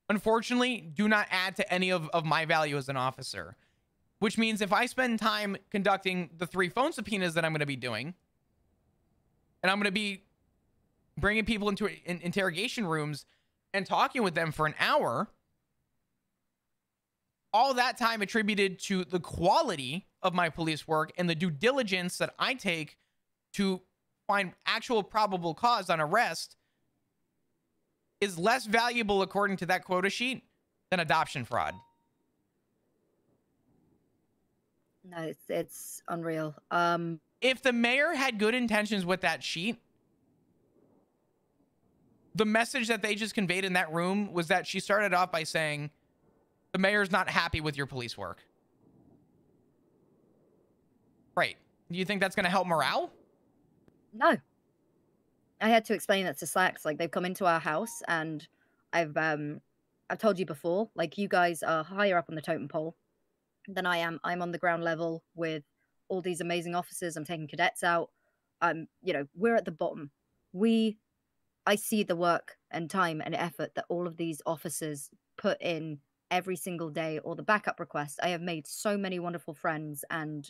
unfortunately, do not add to any of my value as an officer. Which means if I spend time conducting the 3 phone subpoenas that I'm going to be doing, and I'm going to be bringing people into interrogation rooms and talking with them for an hour, all that time attributed to the quality of my police work and the due diligence that I take to find actual probable cause on arrest is less valuable according to that quota sheet than adoption fraud. No, it's unreal. If the mayor had good intentions with that sheet, the message that they just conveyed in that room was that she started off by saying, the mayor's not happy with your police work. Right. Do you think that's going to help morale? No. I had to explain that to Slacks. Like, they've come into our house, and I've told you before, like, you guys are higher up on the totem pole than I am. I'm on the ground level with all these amazing officers. I'm taking cadets out. You know, we're at the bottom. I see the work and time and effort that all of these officers put in every single day, or the backup requests. I have made so many wonderful friends, and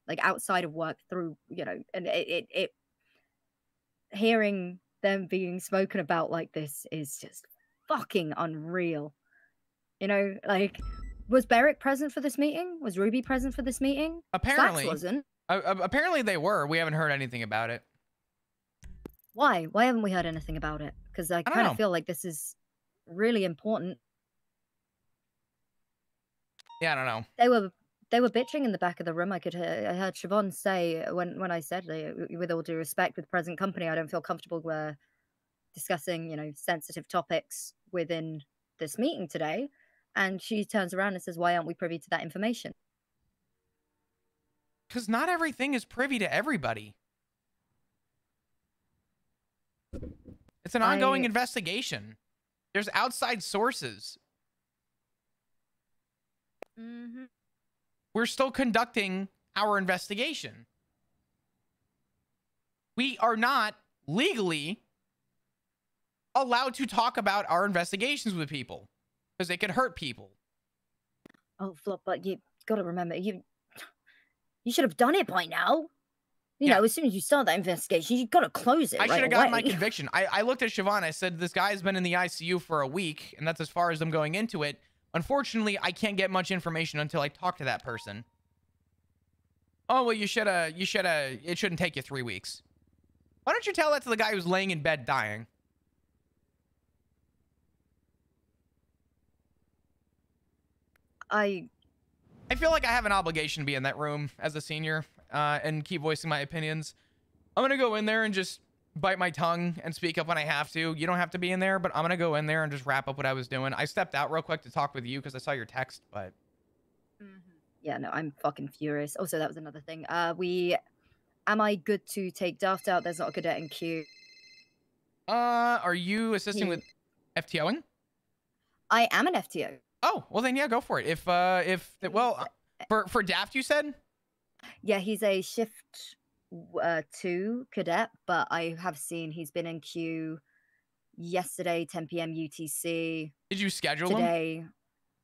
like outside of work through, you know, and it hearing them being spoken about like this is just fucking unreal. You know, like, was Beric present for this meeting? Was Ruby present for this meeting? Apparently. Slacks wasn't. Apparently they were. We haven't heard anything about it. Why? Why haven't we heard anything about it? Because I kind know. of feel like this is really important. Yeah, I don't know. They were bitching in the back of the room. I heard Siobhan say when I said, with all due respect, with present company, I don't feel comfortable discussing, you know, sensitive topics within this meeting today. And she turns around and says, why aren't we privy to that information? Because not everything is privy to everybody. It's an ongoing investigation. There's outside sources. Mm-hmm. We're still conducting our investigation. We are not legally allowed to talk about our investigations with people because they could hurt people. Oh, Flop, but you got to remember, you should have done it by now. You know, as soon as you start that investigation, you got to close it. I right should have gotten my away. conviction. I looked at Siobhan. I said, this guy's been in the ICU for a week, and that's as far as I'm going into it. Unfortunately, I can't get much information until I talk to that person. Oh, well, it shouldn't take you 3 weeks. Why don't you tell that to the guy who's laying in bed dying? I feel like I have an obligation to be in that room as a senior and keep voicing my opinions. I'm going to go in there and just bite my tongue and speak up when I have to. You don't have to be in there, but I'm going to go in there and just wrap up what I was doing. I stepped out real quick to talk with you because I saw your text, but... Yeah, no, I'm fucking furious. Also, that was another thing. Am I good to take Daft out? There's not a cadet in queue. Are you assisting with FTOing? I am an FTO. Oh, well then, yeah, go for it. For Daft, you said? Yeah, he's a shift 2 cadet, but I have seen he's been in queue yesterday, 10 p.m. UTC. Did you schedule today?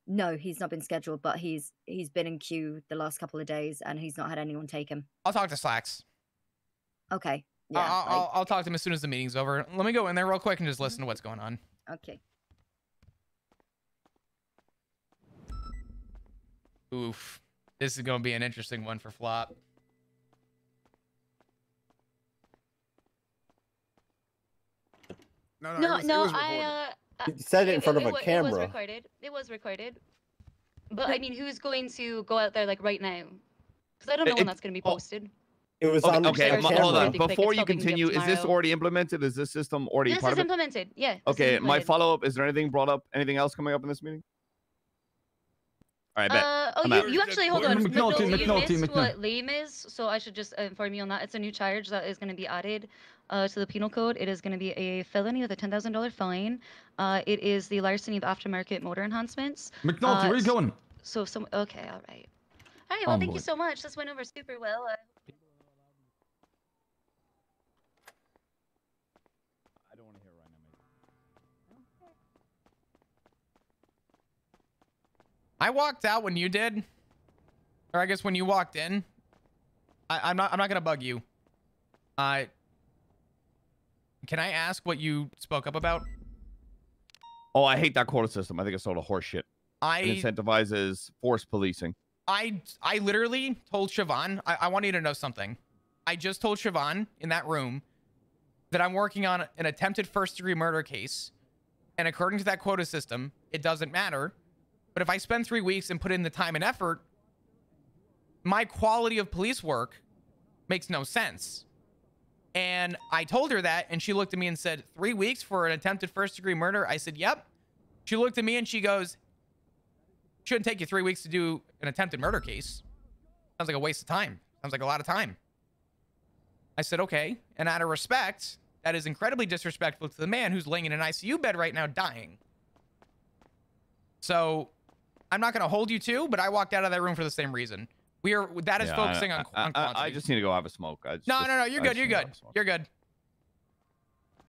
No, he's not been scheduled, but he's been in queue the last couple of days, and he's not had anyone take him. I'll talk to Slacks. Okay. Yeah, I'll talk to him as soon as the meeting's over. Let me go in there real quick and just listen to what's going on. Okay. Oof. This is going to be an interesting one for Flop. No, I said it in front of a camera. It was recorded. But I mean, who's going to go out there like right now? Because I don't know when that's going to be posted. It was okay, on okay, camera. hold on. I think Before it's you probably gonna be up continue, is this tomorrow. already implemented? Is this system already This part is of it? implemented. Yeah. this is Okay, my implemented. follow-up, is there anything brought up? Anything else coming up in this meeting? All right, bet. I'm out. You actually, hold on. McNulty, You McNulty, missed McNulty. what lame is, so I should just inform you on that. It's a new charge that is going to be added to the penal code. It is going to be a felony with a $10,000 fine. It is the larceny of aftermarket motor enhancements. McNulty, where you going? So some. Okay, all right. All right. Well, thank you Onward. so much. This went over super well. I walked out when you did, or I guess when you walked in. I'm not gonna bug you. Can I ask what you spoke up about? Oh, I hate that quota system. I think it's sort of horse shit. It incentivizes forced policing. I literally told Siobhan, I want you to know something. I just told Siobhan in that room that I'm working on an attempted first-degree murder case, and according to that quota system, it doesn't matter. But if I spend 3 weeks and put in the time and effort, my quality of police work makes no sense. And I told her that, and she looked at me and said, 3 weeks for an attempted first-degree murder? I said, yep. She looked at me and she goes, shouldn't take you 3 weeks to do an attempted murder case. Sounds like a waste of time. Sounds like a lot of time. I said, okay. And out of respect, that is incredibly disrespectful to the man who's laying in an ICU bed right now dying. So I'm not going to hold you to, but I walked out of that room for the same reason. That is focusing on quantity. I just need to go have a smoke. No, you're good. You're good. You're good.